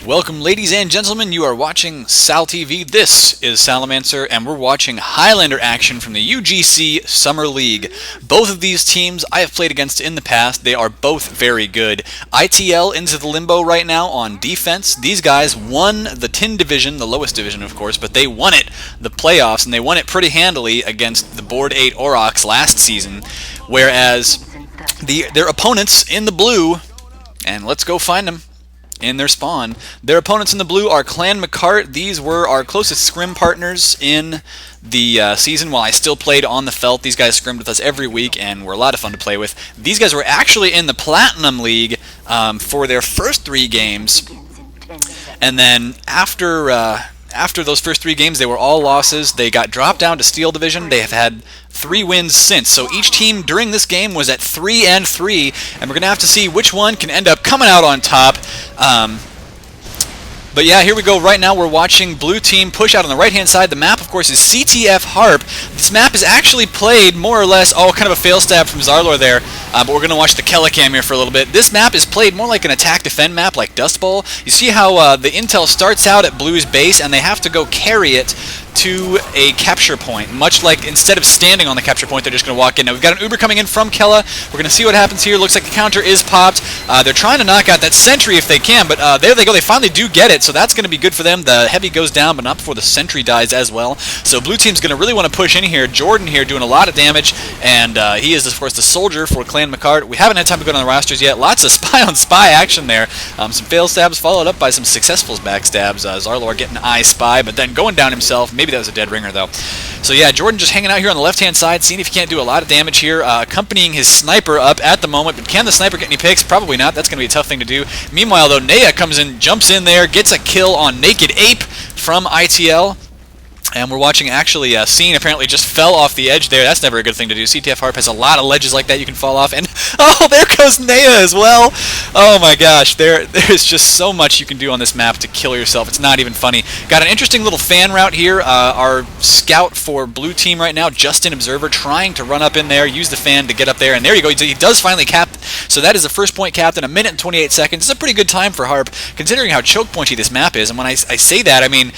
Welcome, ladies and gentlemen. You are watching Sal TV. This is Salamancer, and we're watching Highlander action from the UGC Summer League. Both of these teams I have played against in the past. They are both very good. ITL into the limbo right now on defense. These guys won the Tin Division, the lowest division, of course, but they won it, the playoffs, and they won it pretty handily against the Board 8 Aurochs last season, whereas their opponents in the blue, and let's go find them in their spawn. Their opponents in the blue are Clan McCart. These were our closest scrim partners in the season while I still played on the felt. These guys scrimmed with us every week and were a lot of fun to play with. These guys were actually in the Platinum League for their first 3 games, and then after those first 3 games, they were all losses. They got dropped down to Steel Division. They have had 3 wins since. So each team during this game was at 3-3, and we're going to have to see which one can end up coming out on top. But yeah, here we go. Right now we're watching blue team push out on the right-hand side. The map, of course, is CTF HAARP. This map is actually played more or less, kind of a fail stab from Zarlor there, but we're going to watch the Kellicam here for a little bit. This map is played more like an attack-defend map, like Dustbowl. You see how the intel starts out at blue's base, and they have to go carry it to a capture point, much like instead of standing on the capture point, they're just going to walk in. Now we've got an Uber coming in from Kella. We're going to see what happens here. Looks like the counter is popped. They're trying to knock out that sentry if they can, but there they go. They finally do get it, so that's going to be good for them. The heavy goes down, but not before the sentry dies as well. So blue team's going to really want to push in here. Jordan here doing a lot of damage, and he is, of course, the soldier for Clan McCart. We haven't had time to go down the rosters yet. Lots of spy-on-spy action there. Some fail stabs followed up by some successful backstabs. Zarlor getting I spy, but then going down himself. Maybe that was a dead ringer, though. So yeah, Jordan just hanging out here on the left-hand side, seeing if he can't do a lot of damage here, accompanying his sniper up at the moment. But can the sniper get any picks? Probably not. That's going to be a tough thing to do. Meanwhile, though, Naya comes in, jumps in there, gets a kill on Naked Ape from ITL. And we're watching, actually, Scene apparently just fell off the edge there. That's never a good thing to do. CTF HAARP has a lot of ledges like that you can fall off. And, oh, there goes Naya as well. Oh, my gosh. There's just so much you can do on this map to kill yourself. It's not even funny. Got an interesting little fan route here. Our scout for blue team right now, Justin Observer, trying to run up in there, use the fan to get up there. And there you go. He does finally cap. So that is the first point capped in 1 minute and 28 seconds. It's a pretty good time for HAARP, considering how choke pointy this map is. And when I say that, I mean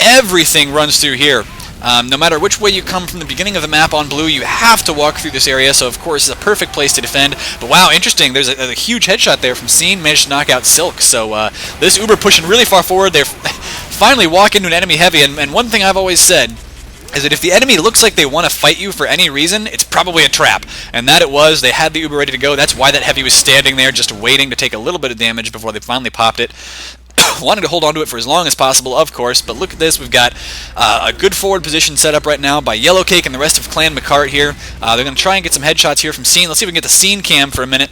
everything runs through here. No matter which way you come from the beginning of the map on blue, you have to walk through this area, so of course it's a perfect place to defend. But wow, interesting, there's a huge headshot there from Scene, managed to knock out Silk. So this Uber pushing really far forward. They're finally walk into an enemy heavy, and one thing I've always said is that if the enemy looks like they want to fight you for any reason, it's probably a trap. And that it was. They had the Uber ready to go. That's why that heavy was standing there just waiting to take a little bit of damage before they finally popped it. Wanted to hold on to it for as long as possible, of course, but look at this. We've got a good forward position set up right now by Yellow Cake and the rest of Clan McCart here. They're going to try and get some headshots here from Scene. Let's see if we can get the Scene cam for a minute.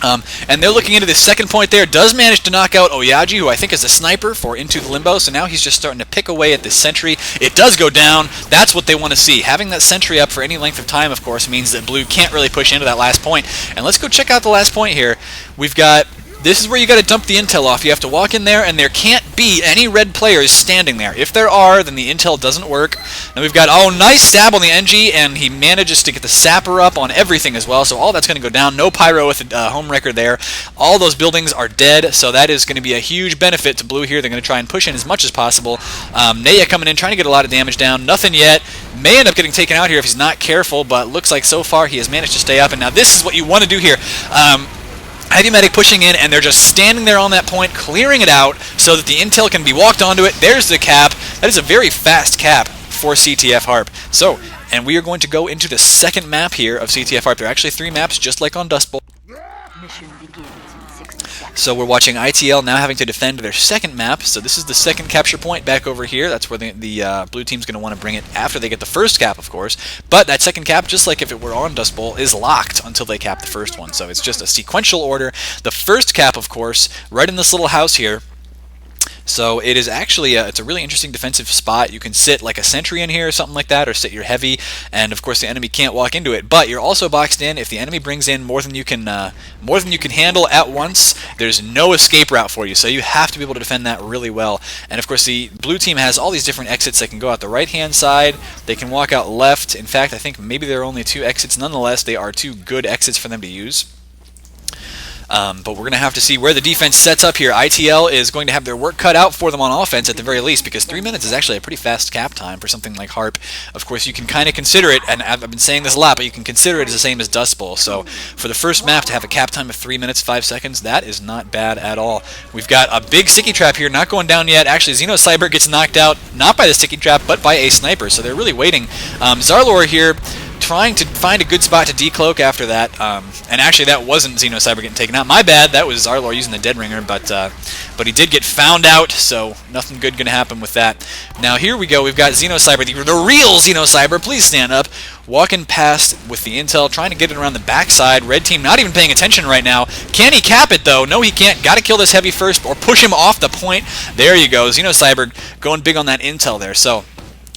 And they're looking into this second point there. Does manage to knock out Oyaji, who I think is a sniper for Into the Limbo. So now he's just starting to pick away at this sentry. It does go down. That's what they want to see. Having that sentry up for any length of time, of course, means that blue can't really push into that last point. And let's go check out the last point here. We've got... This is where you got to dump the intel off. You have to walk in there, and there can't be any red players standing there. If there are, then the intel doesn't work. And we've got, nice stab on the NG, and he manages to get the sapper up on everything as well. So all that's going to go down. No pyro with a home wrecker there. All those buildings are dead, so that is going to be a huge benefit to blue here. They're going to try and push in as much as possible. Naya coming in, trying to get a lot of damage down. Nothing yet. May end up getting taken out here if he's not careful, but looks like so far he has managed to stay up. And now this is what you want to do here. Heavy Medic pushing in, and they're just standing there on that point, clearing it out so that the intel can be walked onto it. There's the cap. That is a very fast cap for CTF HAARP. So, and we are going to go into the second map here of CTF HAARP. There are actually 3 maps, just like on Dustbowl. Mission begins in 60 seconds. So we're watching ITL now having to defend their second map. So this is the second capture point back over here. That's where the blue team's going to want to bring it after they get the first cap, of course. But that second cap, just like if it were on Dustbowl, is locked until they cap the first one. So it's just a sequential order. The first cap, of course, right in this little house here. So it is actually it's a really interesting defensive spot. You can sit like a sentry in here or something like that, or sit your heavy, and of course the enemy can't walk into it. But you're also boxed in. If the enemy brings in more than you can handle at once, there's no escape route for you. So you have to be able to defend that really well. And of course the blue team has all these different exits. They can go out the right-hand side. They can walk out left. In fact, I think maybe there are only 2 exits. Nonetheless, they are 2 good exits for them to use. But we're going to have to see where the defense sets up here. ITL is going to have their work cut out for them on offense at the very least, because 3 minutes is actually a pretty fast cap time for something like HAARP. Of course, you can kind of consider it, and I've been saying this a lot, but you can consider it as the same as Dustbowl. So for the first map to have a cap time of 3 minutes 5 seconds, that is not bad at all. We've got a big sticky trap here, not going down yet. Actually, Xenocyber gets knocked out, not by the sticky trap, but by a sniper, so they're really waiting. Zarlor here trying to find a good spot to decloak after that, and actually that wasn't Xenocyber getting taken out. My bad, that was Zarlor using the dead ringer, but he did get found out, so nothing good going to happen with that. Now here we go, we've got Xenocyber, the real Xenocyber, please stand up, walking past with the intel, trying to get it around the backside. Red team not even paying attention right now. Can he cap it though? No, he can't. Got to kill this heavy first, or push him off the point. There you go, Xenocyber going big on that intel there. So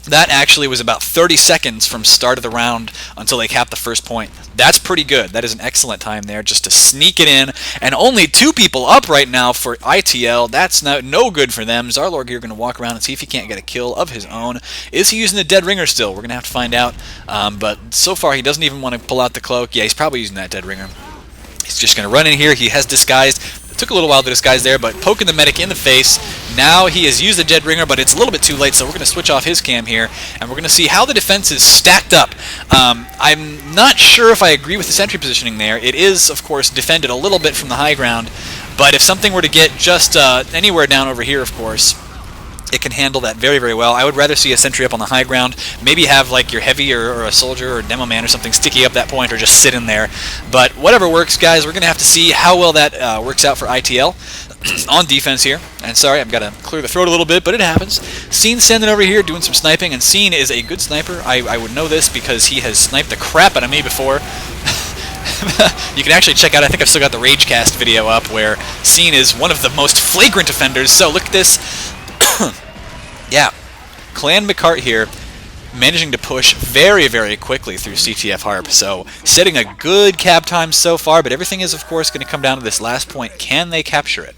that actually was about 30 seconds from start of the round until they capped the first point. That's pretty good. That is an excellent time there just to sneak it in. And only 2 people up right now for ITL. That's no good for them. Zarlor here going to walk around and see if he can't get a kill of his own. Is he using the dead ringer still? We're going to have to find out. But so far he doesn't even want to pull out the cloak. Yeah, he's probably using that dead ringer. He's just going to run in here. He has disguised. Took a little while to disguise there, but poking the medic in the face. Now he has used the dead ringer, but it's a little bit too late, so we're going to switch off his cam here, and we're going to see how the defense is stacked up. I'm not sure if I agree with the sentry positioning there. It is, of course, defended a little bit from the high ground, but if something were to get just anywhere down over here, of course, it can handle that very, very well. I would rather see a sentry up on the high ground, maybe have like your heavy or a soldier or demo man or something sticky up that point, or just sit in there. But whatever works, guys, we're going to have to see how well that works out for ITL on defense here. And sorry, I've got to clear the throat a little bit, but it happens. Scene standing over here doing some sniping, and Scene is a good sniper. I would know this because he has sniped the crap out of me before. You can actually check out, I think I've still got the Ragecast video up, where Scene is one of the most flagrant offenders. So look at this. Yeah, Clan McCart here managing to push very, very quickly through CTF HAARP. So setting a good cap time so far, but everything is, of course, going to come down to this last point. Can they capture it?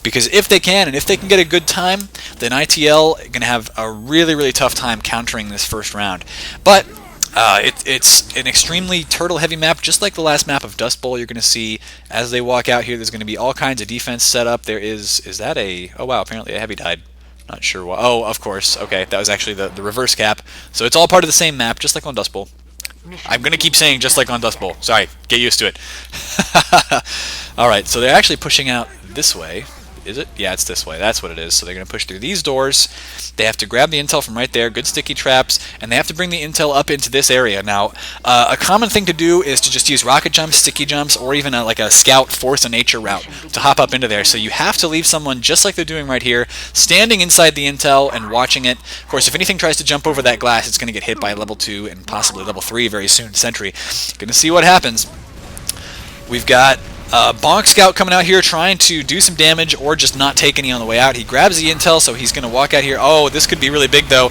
Because if they can, and if they can get a good time, then ITL going to have a really, really tough time countering this first round. But it's an extremely turtle-heavy map, just like the last map of Dustbowl. You're going to see as they walk out here, there's going to be all kinds of defense set up. There is that a... Oh, wow, apparently a heavy died. Not sure why. Oh, of course. Okay, that was actually the reverse cap. So it's all part of the same map, just like on Dustbowl. I'm going to keep saying just like on Dustbowl. Sorry, get used to it. Alright, so they're actually pushing out this way. Is it? Yeah, it's this way. That's what it is. So they're going to push through these doors. They have to grab the intel from right there, good sticky traps, and they have to bring the intel up into this area. Now, a common thing to do is to just use rocket jumps, sticky jumps, or even like a scout force of nature route to hop up into there. So you have to leave someone, just like they're doing right here, standing inside the intel and watching it. Of course, if anything tries to jump over that glass, it's going to get hit by level 2 and possibly level 3 very soon, Sentry. Going to see what happens. We've got Bonk Scout coming out here trying to do some damage or just not take any on the way out. He grabs the intel, so he's going to walk out here. Oh, this could be really big, though.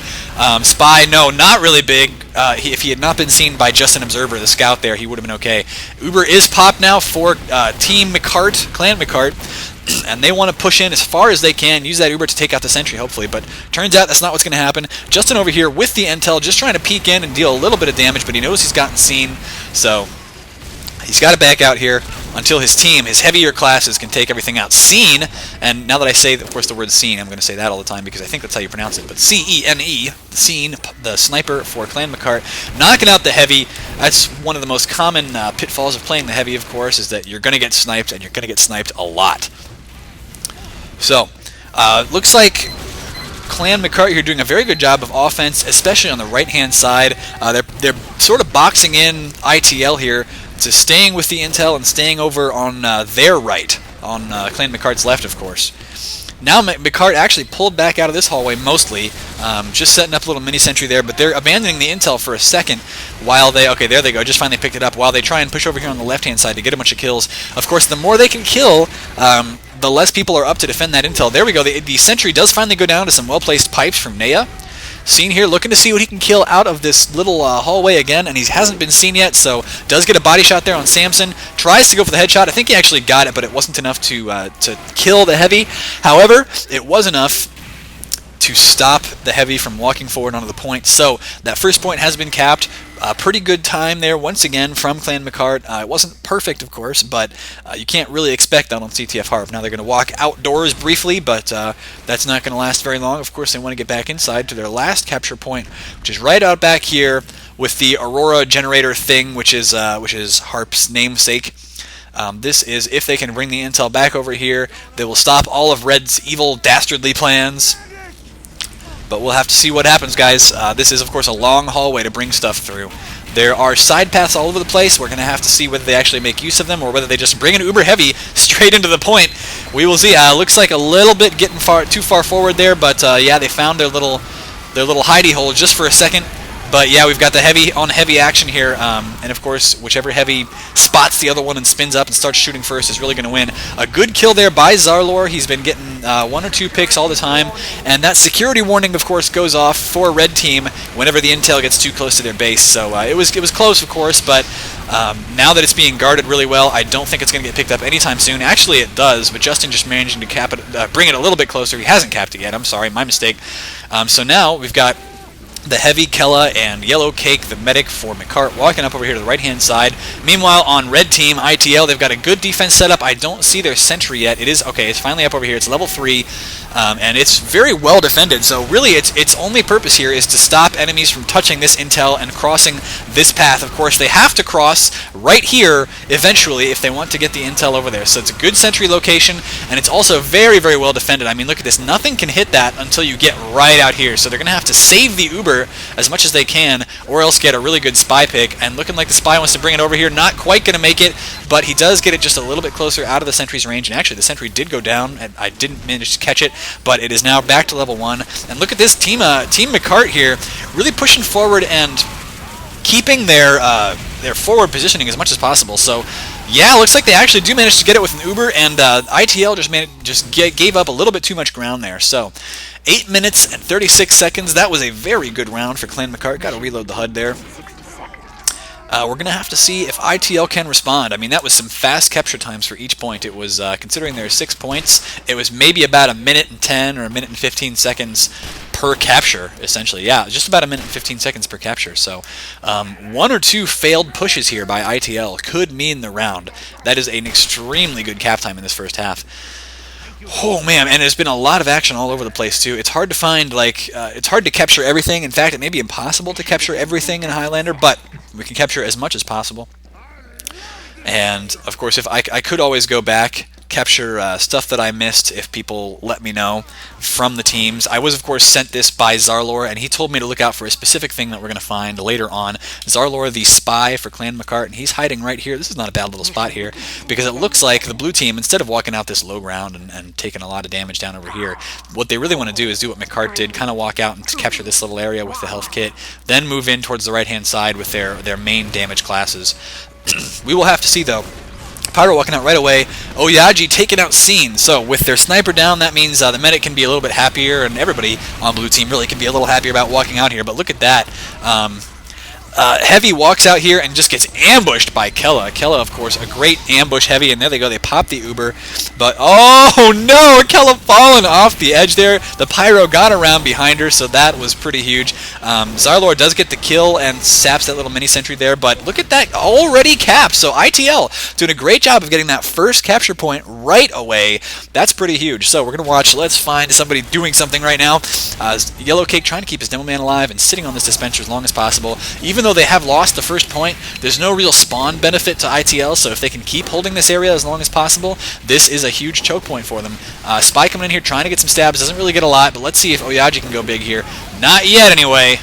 Spy, no, not really big. If he had not been seen by just an observer, the scout there, he would have been okay. Uber is popped now for Team McCart, Clan McCart, and they want to push in as far as they can, use that Uber to take out the sentry, hopefully, but turns out that's not what's going to happen. Justin over here with the intel, just trying to peek in and deal a little bit of damage, but he knows he's gotten seen, so he's got to back out here until his team, his heavier classes, can take everything out. Scene, and now that I say, of course, the word scene, I'm going to say that all the time because I think that's how you pronounce it, but C-E-N-E, Scene, the sniper for Clan McCart, knocking out the heavy. That's one of the most common pitfalls of playing the heavy, of course, is that you're going to get sniped, and you're going to get sniped a lot. So, looks like Clan McCart here doing a very good job of offense, especially on the right-hand side. They're sort of boxing in ITL here to staying with the intel and staying over on their right, on Clan McCart's left, of course. Now McCart actually pulled back out of this hallway mostly, just setting up a little mini-sentry there, but they're abandoning the intel for a second while they, okay, there they go, just finally picked it up, while they try and push over here on the left-hand side to get a bunch of kills. Of course, the more they can kill, the less people are up to defend that intel. There we go, the sentry does finally go down to some well-placed pipes from Nea. Seen here, looking to see what he can kill out of this little hallway again, and he hasn't been seen yet, so does get a body shot there on Samson. Tries to go for the headshot. I think he actually got it, but it wasn't enough to kill the heavy. However, it was enough to stop the heavy from walking forward onto the point. So that first point has been capped. Pretty good time there once again from Clan McCart. It wasn't perfect, of course, but you can't really expect that on CTF HAARP. Now they're going to walk outdoors briefly, but that's not going to last very long. Of course, they want to get back inside to their last capture point, which is right out back here with the Aurora generator thing, which is HAARP's namesake. This is if they can bring the intel back over here, they will stop all of Red's evil, dastardly plans. But we'll have to see what happens, guys. This is, of course, a long hallway to bring stuff through. There are side paths all over the place. We're going to have to see whether they actually make use of them or whether they just bring an uber heavy straight into the point. We will see. Looks like a little bit getting too far forward there, but yeah, they found their little hidey hole just for a second. But yeah, we've got the heavy on heavy action here, and of course, whichever heavy spots the other one and spins up and starts shooting first is really going to win. A good kill there by Zarlor. He's been getting 1 or 2 picks all the time, and that security warning, of course, goes off for Red Team whenever the intel gets too close to their base. So it was close, of course, but now that it's being guarded really well, I don't think it's going to get picked up anytime soon. Actually, it does, but Justin just managing to cap it, bring it a little bit closer. He hasn't capped it yet. I'm sorry, my mistake. So now we've got the heavy Kella and Yellow Cake, the medic for McCart, walking up over here to the right-hand side. Meanwhile, on Red Team, ITL, they've got a good defense set up. I don't see their sentry yet. It is, okay, it's finally up over here. It's level 3, and it's very well defended. So really, its only purpose here is to stop enemies from touching this intel and crossing this path. Of course, they have to cross right here eventually if they want to get the intel over there. So it's a good sentry location, and it's also very, very well defended. I mean, look at this. Nothing can hit that until you get right out here. So they're going to have to save the Uber as much as they can, or else get a really good spy pick. And looking like the spy wants to bring it over here. Not quite going to make it, but he does get it just a little bit closer out of the sentry's range. And actually, the sentry did go down, and I didn't manage to catch it, but it is now back to level 1. And look at this team McCart here, really pushing forward and keeping their forward positioning as much as possible. So yeah, looks like they actually do manage to get it with an Uber, and ITL just gave up a little bit too much ground there. So 8 minutes and 36 seconds. That was a very good round for Clan McCart. Got to reload the HUD there. We're going to have to see if ITL can respond. I mean, that was some fast capture times for each point. It was, considering there are 6 points, it was maybe about 1:10 or 1:15 per capture, essentially. Yeah, just about 1:15 per capture. So 1 or 2 failed pushes here by ITL could mean the round. That is an extremely good cap time in this first half. Oh man, and there's been a lot of action all over the place too. It's hard to find, it's hard to capture everything. In fact, it may be impossible to capture everything in Highlander, but we can capture as much as possible. And of course, if I could always go back, capture stuff that I missed if people let me know from the teams. I was, of course, sent this by Zarlor, and he told me to look out for a specific thing that we're going to find later on. Zarlor, the spy for Clan McCart, and he's hiding right here. This is not a bad little spot here, because it looks like the blue team, instead of walking out this low ground and taking a lot of damage down over here, what they really want to do is do what McCart did, kind of walk out and capture this little area with the health kit, then move in towards the right-hand side with their main damage classes. We will have to see, though. Pyro walking out right away. Oyaji taking out Scene. So with their sniper down, that means the medic can be a little bit happier, and everybody on blue team really can be a little happier about walking out here. But look at that. Heavy walks out here and just gets ambushed by Kella. Kella, of course, a great ambush heavy, and there they go. They pop the Uber, but oh no, Kella falling off the edge there. The Pyro got around behind her, so that was pretty huge. Zarlor does get the kill and saps that little mini sentry there, but look at that, already capped. So ITL doing a great job of getting that first capture point right away. That's pretty huge. So we're going to watch. Let's find somebody doing something right now. Yellow Cake trying to keep his demo man alive and sitting on this dispenser as long as possible. Even though they have lost the first point, there's no real spawn benefit to ITL, so if they can keep holding this area as long as possible, this is a huge choke point for them. Spy coming in here trying to get some stabs, doesn't really get a lot, but let's see if Oyaji can go big here. Not yet, anyway.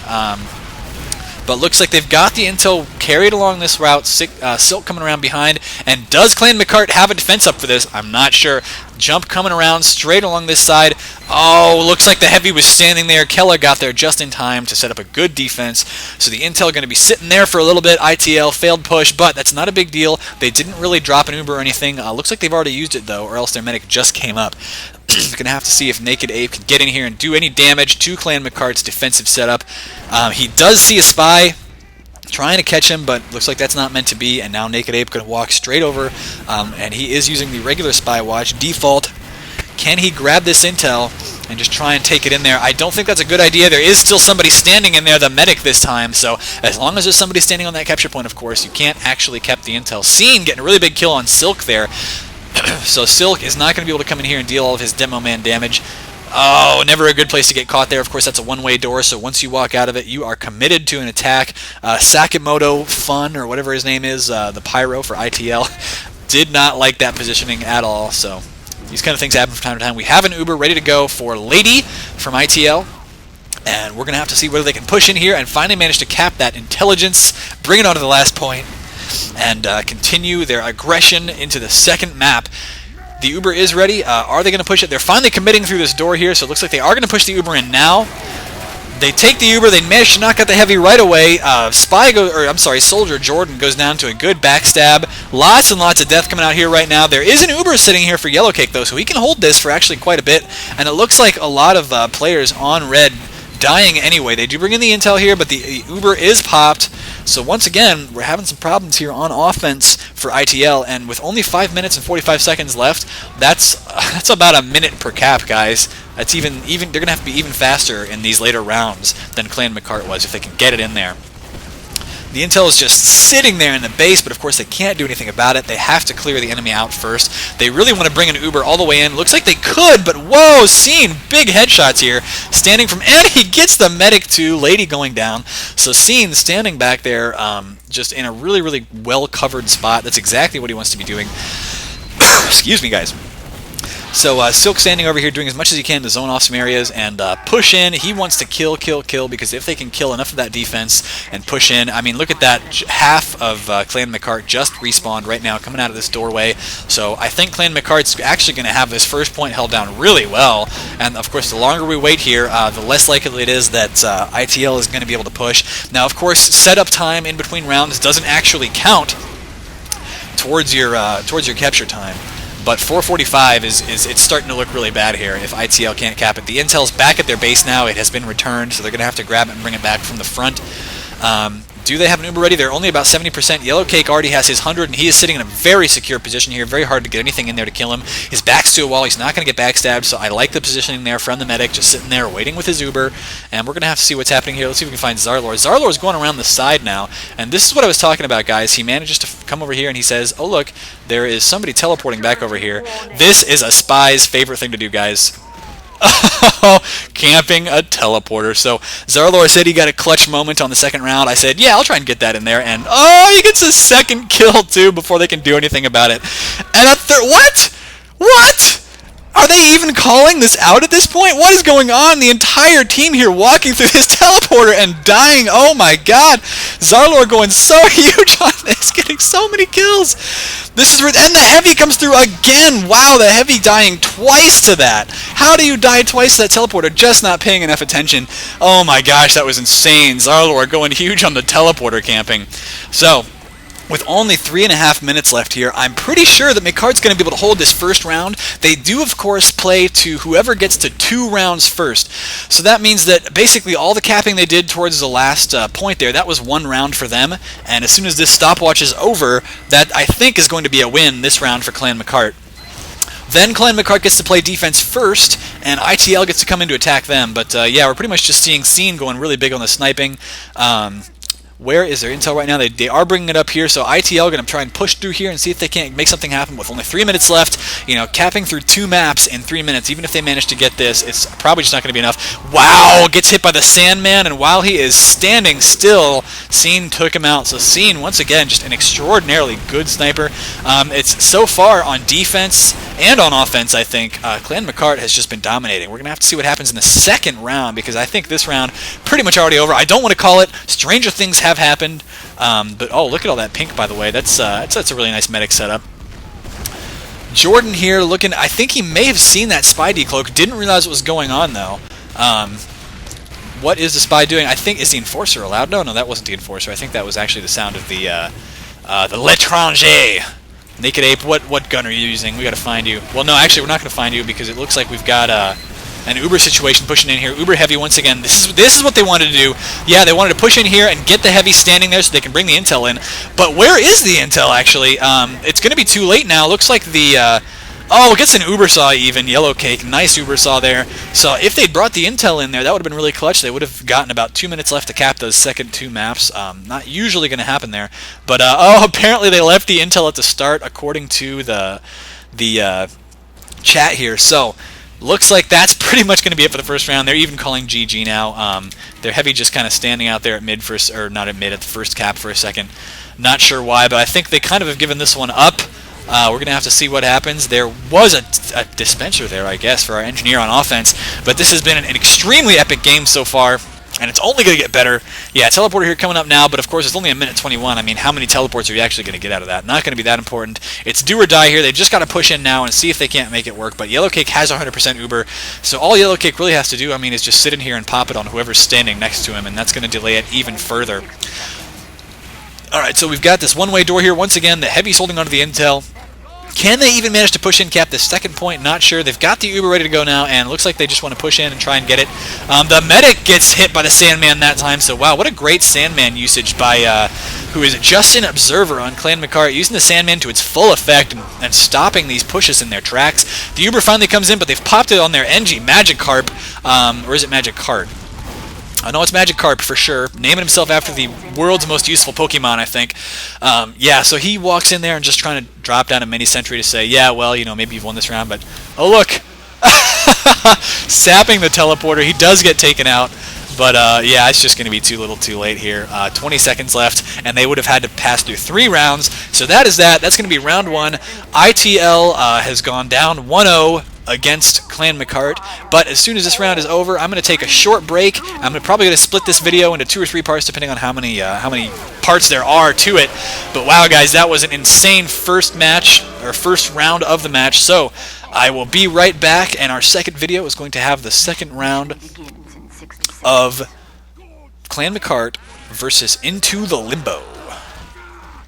But looks like they've got the intel carried along this route. Silk coming around behind. And does Clan McCart have a defense up for this? I'm not sure. Jump coming around straight along this side. Oh, looks like the heavy was standing there. Kella got there just in time to set up a good defense. So the intel going to be sitting there for a little bit. ITL failed push, but that's not a big deal. They didn't really drop an Uber or anything. Looks like they've already used it, though, or else their medic just came up. We're going to have to see if Naked Ape can get in here and do any damage to Clan McCart's defensive setup. He does see a spy trying to catch him, but looks like that's not meant to be, and now Naked Ape going to walk straight over, and he is using the regular spy watch default. Can he grab this intel and just try and take it in there. I don't think that's a good idea. There is still somebody standing in there, the medic this time, so as long as there's somebody standing on that capture point, of course, you can't actually cap the intel. Scene getting a really big kill on Silk there. So Silk is not going to be able to come in here and deal all of his Demo Man damage. Oh, never a good place to get caught there. Of course, that's a one-way door, so once you walk out of it, you are committed to an attack. Sakamoto Fun, or whatever his name is, the Pyro for ITL, did not like that positioning at all, so these kind of things happen from time to time. We have an Uber ready to go for Lady from ITL, and we're going to have to see whether they can push in here and finally manage to cap that intelligence, bring it on to the last point, and continue their aggression into the second map. The Uber is ready. Are they going to push it? They're finally committing through this door here, so it looks like they are going to push the Uber in now. They take the Uber. They manage to knock out the Heavy right away. Soldier Jordan goes down to a good backstab. Lots and lots of death coming out here right now. There is an Uber sitting here for Yellow Cake, though, so he can hold this for actually quite a bit. And it looks like a lot of players on red dying anyway. They do bring in the intel here, but the Uber is popped. So once again, we're having some problems here on offense for ITL, and with only 5 minutes and 45 seconds left, that's about a minute per cap, guys. That's even they're gonna have to be even faster in these later rounds than Clan McCart was if they can get it in there. The intel is just sitting there in the base, but of course they can't do anything about it. They have to clear the enemy out first. They really want to bring an Uber all the way in. Looks like they could, but whoa, Scene, big headshots here. Standing from, and he gets the medic too. Lady going down. So Scene standing back there, just in a really, really well-covered spot. That's exactly what he wants to be doing. Excuse me, guys. So Silk standing over here doing as much as he can to zone off some areas and push in. He wants to kill, because if they can kill enough of that defense and push in, I mean, look at that. Half of Clan McCart just respawned right now coming out of this doorway. So I think Clan McCart's actually going to have this first point held down really well. And, of course, the longer we wait here, the less likely it is that ITL is going to be able to push. Now, of course, setup time in between rounds doesn't actually count towards your capture time. But 4:45 it's starting to look really bad here if ITL can't cap it. The intel's back at their base now. It has been returned, so they're going to have to grab it and bring it back from the front. Do they have an Uber ready? They're only about 70%. Yellow Cake already has his 100, and he is sitting in a very secure position here. Very hard to get anything in there to kill him. His back's to a wall. He's not going to get backstabbed, so I like the positioning there from the medic, just sitting there waiting with his Uber. And we're going to have to see what's happening here. Let's see if we can find Zarlor. Zarlor's going around the side now, and this is what I was talking about, guys. He manages to come over here, and he says, oh, look, there is somebody teleporting back over here. This is a spy's favorite thing to do, guys. Camping a teleporter. So Zarlor said he got a clutch moment on the second round. I said, yeah, I'll try and get that in there. And he gets a second kill too before they can do anything about it. And a third. What? Are they even calling this out at this point? What is going on? The entire team here walking through this teleporter and dying. Oh my god. Zarlor going so huge on this, getting so many kills. This is and the Heavy comes through again. Wow, the Heavy dying twice to that. How do you die twice to that teleporter? Just not paying enough attention. Oh my gosh, that was insane. Zarlor going huge on the teleporter camping. So, with only 3.5 minutes left here, I'm pretty sure that McCart's going to be able to hold this first round. They do, of course, play to whoever gets to 2 rounds first. So that means that basically all the capping they did towards the last point there, that was 1 round for them. And as soon as this stopwatch is over, that I think is going to be a win this round for Clan McCart. Then Clan McCart gets to play defense first, and ITL gets to come in to attack them. But yeah, we're pretty much just seeing Scene going really big on the sniping. Where is their intel right now? They are bringing it up here, so ITL going to try and push through here and see if they can't make something happen with only 3 minutes left. You know, capping through 2 maps in 3 minutes, even if they manage to get this, it's probably just not going to be enough. Wow, gets hit by the Sandman, and while he is standing still, Scene took him out. So Scene, once again, just an extraordinarily good sniper. It's so far on defense and on offense, I think, Clan McCart has just been dominating. We're going to have to see what happens in the second round, because I think this round pretty much already over. I don't want to call it. Stranger things have happened, but oh, look at all that pink, by the way. That's a really nice medic setup. Jordan here looking, I think he may have seen that spy decloak, didn't realize what was going on though. What is the spy doing? I think, is the enforcer allowed? No, that wasn't the enforcer. I think that was actually the sound of the l'étranger. Naked Ape, what gun are you using? We gotta find you. Well, no, actually, we're not gonna find you because it looks like we've got an Uber situation pushing in here. Uber Heavy once again. This is what they wanted to do. Yeah, they wanted to push in here and get the Heavy standing there so they can bring the intel in. But where is the intel actually? It's going to be too late now. Looks like the Oh, it gets an Uber Saw even. Yellow Cake. Nice Uber Saw there. So if they'd brought the intel in there, that would have been really clutch. They would have gotten about 2 minutes left to cap those second 2 maps. Not usually going to happen there. But, oh, apparently they left the intel at the start according to the chat here. So looks like that's pretty much going to be it for the first round. They're even calling GG now. They're Heavy just kind of standing out there at mid first, or not at mid, at the first cap for a second. Not sure why, but I think they kind of have given this one up. We're going to have to see what happens. There was a dispenser there, I guess, for our engineer on offense, but this has been an extremely epic game so far, and it's only going to get better. Yeah, teleporter here coming up now, but of course it's only a minute 21. I mean, how many teleports are you actually going to get out of that? Not going to be that important. It's do or die here. They just got to push in now and see if they can't make it work, but Yellow Cake has 100% Uber, so all Yellow Cake really has to do, I mean, is just sit in here and pop it on whoever's standing next to him, and that's going to delay it even further. Alright, so we've got this one-way door here. Once again, the Heavy's holding onto the intel. Can they even manage to push in cap this second point? Not sure. They've got the Uber ready to go now, and it looks like they just want to push in and try and get it. The medic gets hit by the Sandman that time, so wow, what a great Sandman usage by, who is Justin Observer on Clan McCart, using the Sandman to its full effect and stopping these pushes in their tracks. The Uber finally comes in, but they've popped it on their NG McCart, or is it McCart? I know it's McCart for sure, naming himself after the world's most useful Pokemon, I think. Yeah, so he walks in there and just trying to drop down a mini sentry to say, yeah, well, you know, maybe you've won this round, but oh look, sapping the teleporter. He does get taken out, but yeah, it's just going to be too little too late here. 20 seconds left, and they would have had to pass through 3 rounds, so that is that. That's going to be round 1. ITL has gone down 1-0 against Clan McCart, but as soon as this round is over, I'm going to take a short break. I'm probably going to split this video into 2 or 3 parts, depending on how many parts there are to it. But wow, guys, that was an insane first match, or first round of the match. So I will be right back, and our second video is going to have the second round of Clan McCart versus Into the Limbo.